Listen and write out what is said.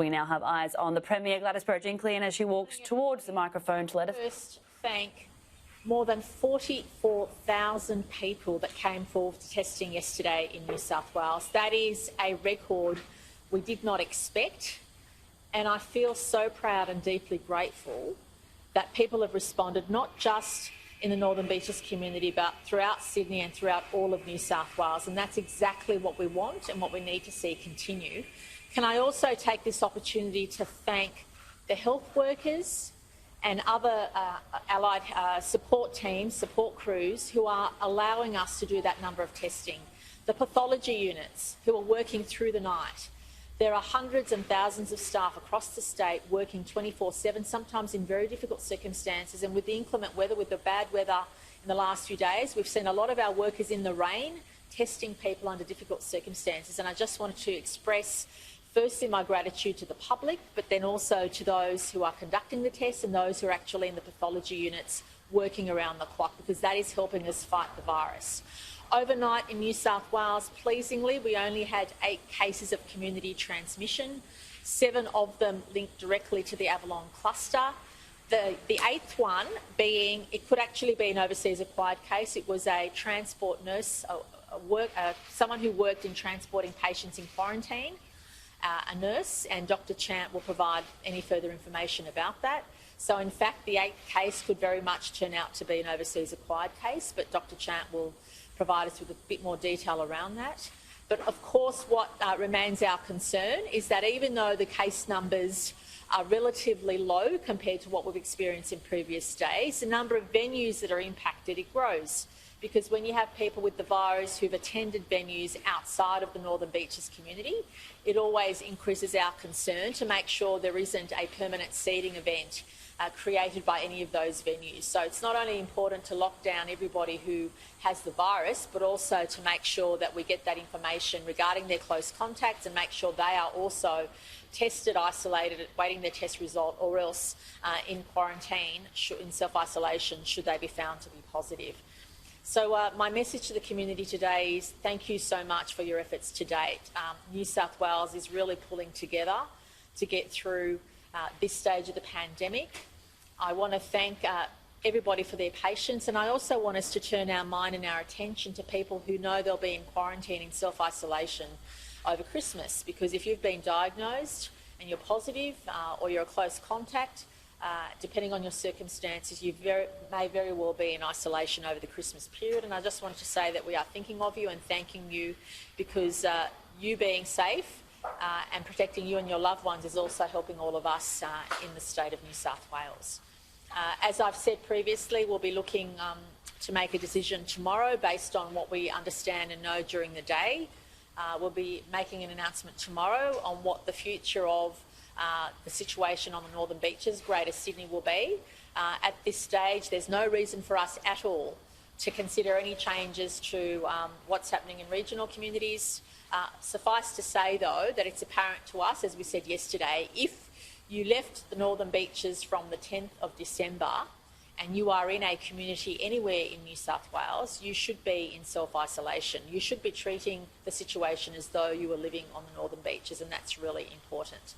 We now have eyes on the Premier, Gladys Berejiklian, as she walks towards the microphone to let us... First, thank more than 44,000 people that came forward to testing yesterday in New South Wales. That is a record we did not expect, and I feel so proud and deeply grateful that people have responded, not just in the Northern Beaches community, but throughout Sydney and throughout all of New South Wales, and that's exactly what we want and what we need to see continue. Can I also take this opportunity to thank the health workers and other allied support teams, support crews, who are allowing us to do that number of testing. The pathology units who are working through the night. There are hundreds and thousands of staff across the state working 24/7, sometimes in very difficult circumstances, and with the inclement weather, with the bad weather in the last few days, we've seen a lot of our workers in the rain testing people under difficult circumstances. And I just wanted to express firstly my gratitude to the public, but then also to those who are conducting the tests and those who are actually in the pathology units working around the clock, because that is helping us fight the virus. Overnight in New South Wales, pleasingly, we only had 8 cases of community transmission, 7 of them linked directly to the Avalon cluster. The 8th one being, it could actually be an overseas acquired case. It was a transport nurse, someone who worked in transporting patients in quarantine, a nurse, and Dr. Chant will provide any further information about that. So in fact, the 8th case could very much turn out to be an overseas acquired case, but Dr. Chant will provide us with a bit more detail around that. But of course, what remains our concern is that even though the case numbers are relatively low compared to what we've experienced in previous days, the number of venues that are impacted, it grows. Because when you have people with the virus who've attended venues outside of the Northern Beaches community, it always increases our concern to make sure there isn't a permanent seeding event created by any of those venues. So it's not only important to lock down everybody who has the virus, but also to make sure that we get that information regarding their close contacts and make sure they are also tested, isolated, waiting their test result, or else in quarantine, in self-isolation, should they be found to be positive. So my message to the community today is thank you so much for your efforts to date. New South Wales is really pulling together to get through this stage of the pandemic. I want to thank everybody for their patience, and I also want us to turn our mind and our attention to people who know they'll be in quarantine in self-isolation over Christmas, because if you've been diagnosed and you're positive or you're a close contact, depending on your circumstances, you may very well be in isolation over the Christmas period. And I just wanted to say that we are thinking of you and thanking you, because you being safe and protecting you and your loved ones is also helping all of us in the state of New South Wales. As I've said previously, we'll be looking to make a decision tomorrow based on what we understand and know during the day. We'll be making an announcement tomorrow on what the future of the situation on the Northern Beaches, Greater Sydney, will be. At this stage, there's no reason for us at all to consider any changes to what's happening in regional communities. Suffice to say, though, that it's apparent to us, as we said yesterday, if you left the Northern Beaches from the 10th of December and you are in a community anywhere in New South Wales, you should be in self-isolation. You should be treating the situation as though you were living on the Northern Beaches, and that's really important.